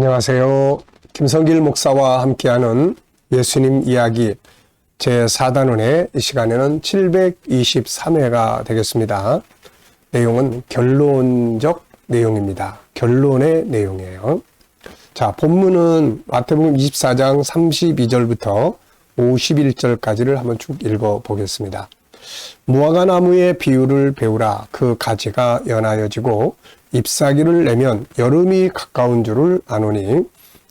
안녕하세요. 김성길 목사와 함께하는 예수님 이야기 제4단원의 이 시간에는 723회가 되겠습니다. 내용은 결론적 내용입니다. 결론의 내용이에요. 자, 본문은 마태복음 24장 32절부터 51절까지를 한번 쭉 읽어보겠습니다. 무화과나무의 비유를 배우라. 그 가지가 연하여지고 잎사귀를 내면 여름이 가까운 줄을 아노니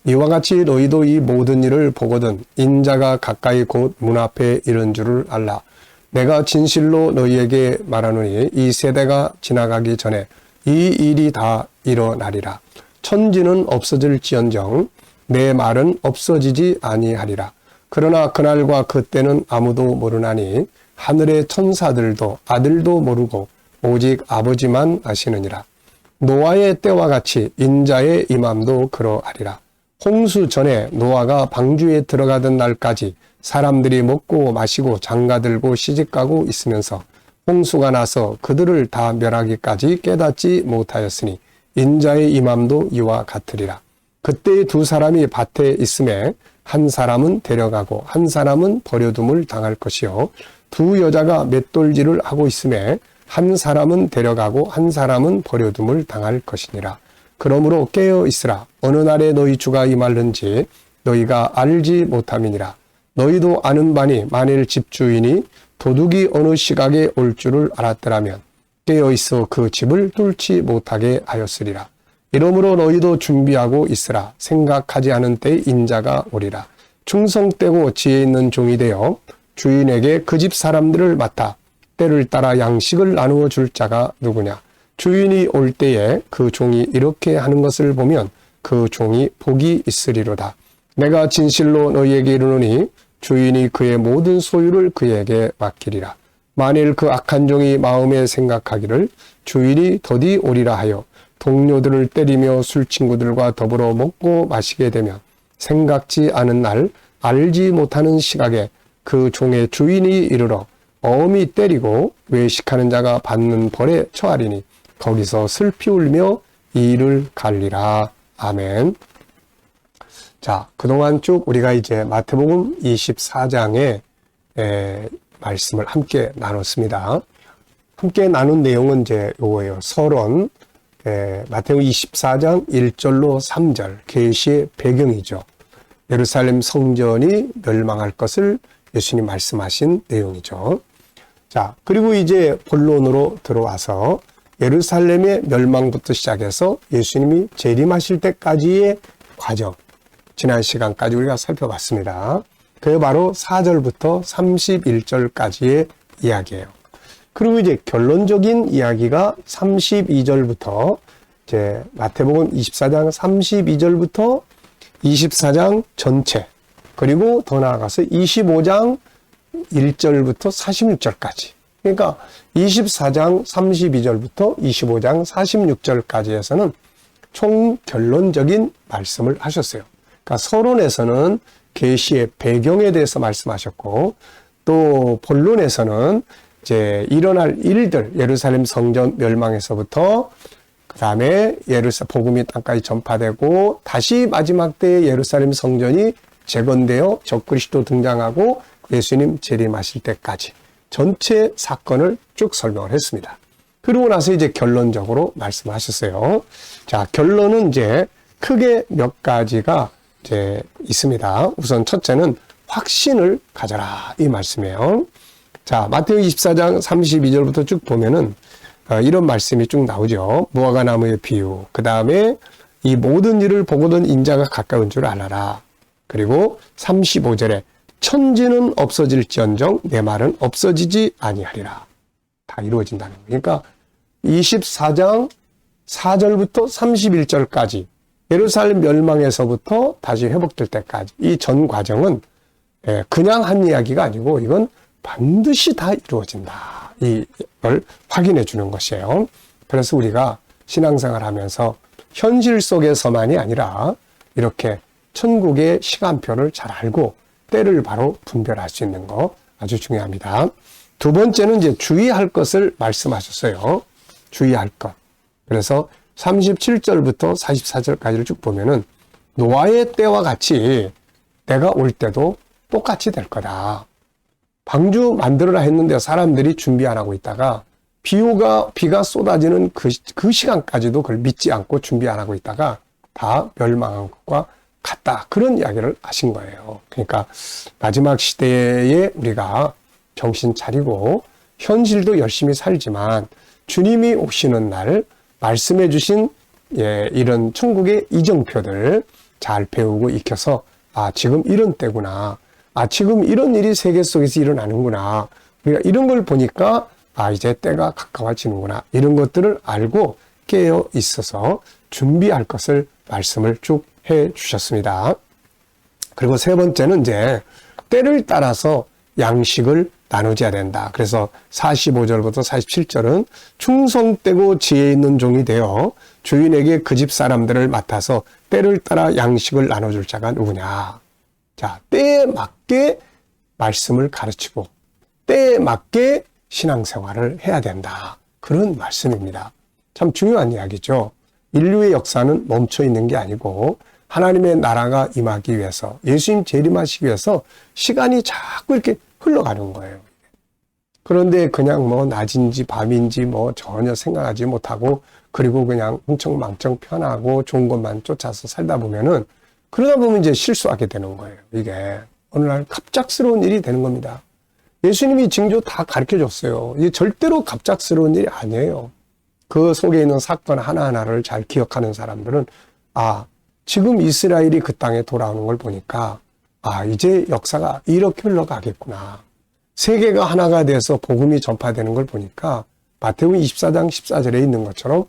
이와 같이 너희도 이 모든 일을 보거든 인자가 가까이 곧 문 앞에 이른 줄을 알라. 내가 진실로 너희에게 말하노니 이 세대가 지나가기 전에 이 일이 다 일어나리라. 천지는 없어질지언정 내 말은 없어지지 아니하리라. 그러나 그날과 그때는 아무도 모르나니 하늘의 천사들도 아들도 모르고 오직 아버지만 아시느니라. 노아의 때와 같이 인자의 임함도 그러하리라. 홍수 전에 노아가 방주에 들어가던 날까지 사람들이 먹고 마시고 장가들고 시집가고 있으면서 홍수가 나서 그들을 다 멸하기까지 깨닫지 못하였으니 인자의 임함도 이와 같으리라. 그때 두 사람이 밭에 있음에 한 사람은 데려가고 한 사람은 버려둠을 당할 것이요 두 여자가 맷돌질을 하고 있음에 한 사람은 데려가고 한 사람은 버려둠을 당할 것이니라. 그러므로 깨어 있으라. 어느 날에 너희 주가 임할는지 너희가 알지 못함이니라. 너희도 아는 바니 만일 집주인이 도둑이 어느 시각에 올 줄을 알았더라면 깨어 있어 그 집을 뚫지 못하게 하였으리라. 이러므로 너희도 준비하고 있으라. 생각하지 않은 때 인자가 오리라. 충성되고 지혜 있는 종이 되어 주인에게 그 집 사람들을 맡아 때를 따라 양식을 나누어 줄 자가 누구냐. 주인이 올 때에 그 종이 이렇게 하는 것을 보면 그 종이 복이 있으리로다. 내가 진실로 너희에게 이르노니 주인이 그의 모든 소유를 그에게 맡기리라. 만일 그 악한 종이 마음에 생각하기를 주인이 더디 오리라 하여 동료들을 때리며 술친구들과 더불어 먹고 마시게 되면 생각지 않은 날 알지 못하는 시각에 그 종의 주인이 이르러 엄히 때리고 외식하는 자가 받는 벌에 처하리니 거기서 슬피 울며 이를 갈리라. 아멘. 자, 그동안 쭉 우리가 이제 마태복음 24장의 말씀을 함께 나눴습니다. 함께 나눈 내용은 이제 요거예요. 서론, 마태복음 24장 1절로 3절, 계시의 배경이죠. 예루살렘 성전이 멸망할 것을 예수님 말씀하신 내용이죠. 자, 그리고 이제 본론으로 들어와서 예루살렘의 멸망부터 시작해서 예수님이 재림하실 때까지의 과정, 지난 시간까지 우리가 살펴봤습니다. 그게 바로 4절부터 31절까지의 이야기예요. 그리고 이제 결론적인 이야기가 32절부터 이제 마태복음 24장 32절부터 24장 전체, 그리고 더 나아가서 25장 1절부터 46절까지. 그러니까 24장 32절부터 25장 46절까지에서는 총 결론적인 말씀을 하셨어요. 그러니까 서론에서는 계시의 배경에 대해서 말씀하셨고, 또 본론에서는 이제 일어날 일들, 예루살렘 성전 멸망에서부터 그 다음에 복음이 땅까지 전파되고 다시 마지막 때에 예루살렘 성전이 재건되어 적그리스도 등장하고 예수님 재림하실 때까지 전체 사건을 쭉 설명을 했습니다. 그러고 나서 이제 결론적으로 말씀하셨어요. 자, 결론은 이제 크게 몇 가지가 이제 있습니다. 우선 첫째는 확신을 가져라, 이 말씀이에요. 자, 마태복음 24장 32절부터 쭉 보면은 이런 말씀이 쭉 나오죠. 무화과나무의 비유. 그 다음에 이 모든 일을 보거든 인자가 가까운 줄 알아라. 그리고 35절에 천지는 없어질지언정 내 말은 없어지지 아니하리라. 다 이루어진다는 거예요. 그러니까 24장 4절부터 31절까지 예루살렘 멸망에서부터 다시 회복될 때까지 이 전 과정은 그냥 한 이야기가 아니고 이건 반드시 다 이루어진다. 이걸 확인해 주는 것이에요. 그래서 우리가 신앙생활 하면서 현실 속에서만이 아니라 이렇게 천국의 시간표를 잘 알고 때를 바로 분별할 수 있는 거 아주 중요합니다. 두 번째는 이제 주의할 것을 말씀하셨어요. 주의할 것. 그래서 37절부터 44절까지를 쭉 보면은 노아의 때와 같이 내가 올 때도 똑같이 될 거다. 방주 만들어라 했는데 사람들이 준비 안 하고 있다가 비가 쏟아지는 그 시간까지도 그걸 믿지 않고 준비 안 하고 있다가 다 멸망한 것과 같다. 그런 이야기를 하신 거예요. 그러니까 마지막 시대에 우리가 정신 차리고 현실도 열심히 살지만 주님이 오시는 날 말씀해 주신 이런 천국의 이정표들 잘 배우고 익혀서 지금 이런 때구나. 지금 이런 일이 세계 속에서 일어나는구나. 우리가 이런 걸 보니까 이제 때가 가까워지는구나. 이런 것들을 알고 깨어 있어서 준비할 것을 말씀을 쭉 해 주셨습니다. 그리고 세 번째는 이제 때를 따라서 양식을 나누어야 된다. 그래서 45절부터 47절은 충성되고 지혜 있는 종이 되어 주인에게 그 집 사람들을 맡아서 때를 따라 양식을 나눠줄 자가 누구냐. 자, 때에 맞게 말씀을 가르치고 때에 맞게 신앙생활을 해야 된다. 그런 말씀입니다. 참 중요한 이야기죠. 인류의 역사는 멈춰 있는 게 아니고 하나님의 나라가 임하기 위해서 예수님 재림하시기 위해서 시간이 자꾸 이렇게 흘러가는 거예요. 그런데 그냥 낮인지 밤인지 전혀 생각하지 못하고 그리고 그냥 흥청망청 편하고 좋은 것만 쫓아서 살다 보면은 그러다 보면 이제 실수하게 되는 거예요. 이게 어느 날 갑작스러운 일이 되는 겁니다. 예수님이 징조 다 가르쳐 줬어요. 이게 절대로 갑작스러운 일이 아니에요. 그 속에 있는 사건 하나하나를 잘 기억하는 사람들은 지금 이스라엘이 그 땅에 돌아오는 걸 보니까 이제 역사가 이렇게 흘러가겠구나. 세계가 하나가 돼서 복음이 전파되는 걸 보니까 마태복음 24장 14절에 있는 것처럼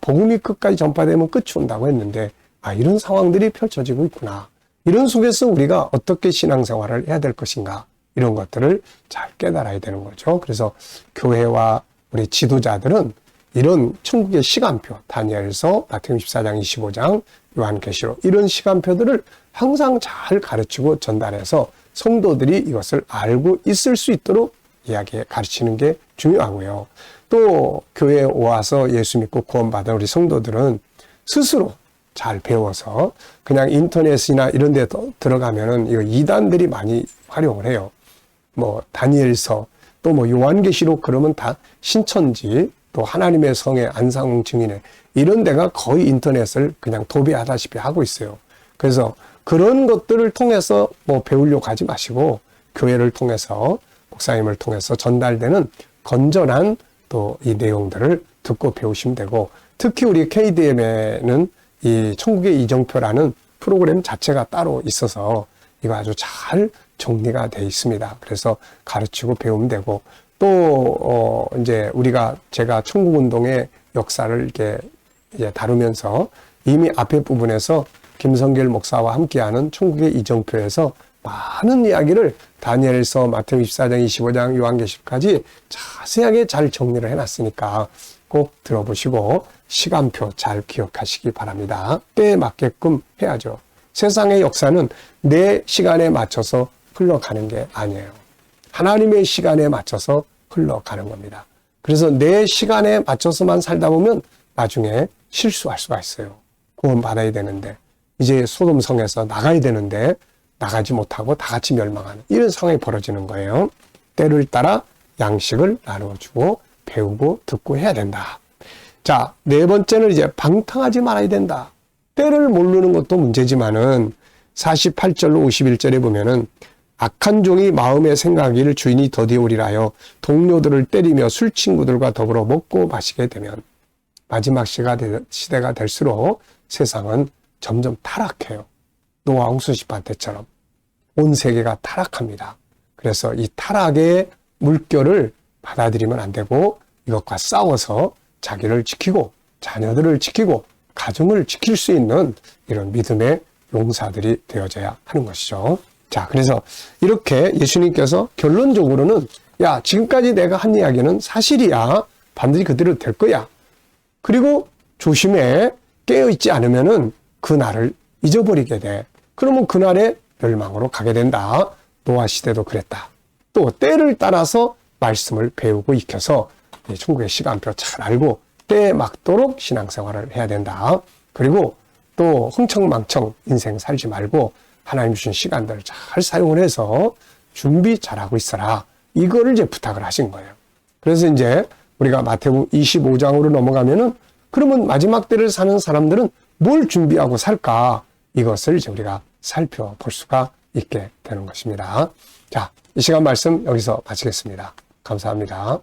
복음이 끝까지 전파되면 끝이 온다고 했는데 이런 상황들이 펼쳐지고 있구나. 이런 속에서 우리가 어떻게 신앙생활을 해야 될 것인가. 이런 것들을 잘 깨달아야 되는 거죠. 그래서 교회와 우리 지도자들은 이런 천국의 시간표, 다니엘서, 마태복음 14장, 25장, 요한계시록 이런 시간표들을 항상 잘 가르치고 전달해서 성도들이 이것을 알고 있을 수 있도록 가르치는 게 중요하고요. 또 교회에 와서 예수 믿고 구원받은 우리 성도들은 스스로 잘 배워서 그냥 인터넷이나 이런 데 들어가면은 이거 이단들이 많이 활용을 해요. 다니엘서, 또 요한계시록 그러면 다 신천지, 또 하나님의 성의 안상 증인회 이런 데가 거의 인터넷을 그냥 도배하다시피 하고 있어요. 그래서 그런 것들을 통해서 배우려고 하지 마시고 교회를 통해서 목사님을 통해서 전달되는 건전한 또 이 내용들을 듣고 배우시면 되고 특히 우리 KDM에는 이 천국의 이정표라는 프로그램 자체가 따로 있어서 이거 아주 잘 정리가 되어 있습니다. 그래서 가르치고 배우면 되고 또 이제 제가 천국운동의 역사를 이렇게 다루면서 이미 앞에 부분에서 김성길 목사와 함께하는 천국의 이정표에서 많은 이야기를 다니엘서, 마태복음 24장, 25장, 요한계시록까지 자세하게 잘 정리를 해놨으니까 꼭 들어보시고 시간표 잘 기억하시기 바랍니다. 때에 맞게끔 해야죠. 세상의 역사는 내 시간에 맞춰서 흘러가는 게 아니에요. 하나님의 시간에 맞춰서 흘러가는 겁니다. 그래서 내 시간에 맞춰서만 살다 보면 나중에 실수할 수가 있어요. 구원받아야 되는데 이제 소돔성에서 나가야 되는데 나가지 못하고 다 같이 멸망하는 이런 상황이 벌어지는 거예요. 때를 따라 양식을 나눠주고 배우고 듣고 해야 된다. 자, 네 번째는 이제 방탕하지 말아야 된다. 때를 모르는 것도 문제지만은 48절로 51절에 보면은 악한 종이 마음에 생각하기를 주인이 더디어 오리라 하여 동료들을 때리며 술 친구들과 더불어 먹고 마시게 되면 마지막 시대가 될수록 세상은 점점 타락해요. 노아 홍수시판 때처럼 온 세계가 타락합니다. 그래서 이 타락의 물결을 받아들이면 안 되고 이것과 싸워서 자기를 지키고 자녀들을 지키고 가정을 지킬 수 있는 이런 믿음의 용사들이 되어져야 하는 것이죠. 자, 그래서 이렇게 예수님께서 결론적으로는 지금까지 내가 한 이야기는 사실이야. 반드시 그대로 될 거야. 그리고 조심해. 깨어있지 않으면은 그 날을 잊어버리게 돼. 그러면 그날의 멸망으로 가게 된다. 노아 시대도 그랬다. 또 때를 따라서 말씀을 배우고 익혀서 천국의 시간표 잘 알고 때에 맞도록 신앙생활을 해야 된다. 그리고 또 흥청망청 인생 살지 말고 하나님 주신 시간들을 잘 사용을 해서 준비 잘하고 있어라. 이거를 이제 부탁을 하신 거예요. 그래서 이제 우리가 마태복음 25장으로 넘어가면은 그러면 마지막 때를 사는 사람들은 뭘 준비하고 살까? 이것을 이제 우리가 살펴볼 수가 있게 되는 것입니다. 자, 이 시간 말씀 여기서 마치겠습니다. 감사합니다.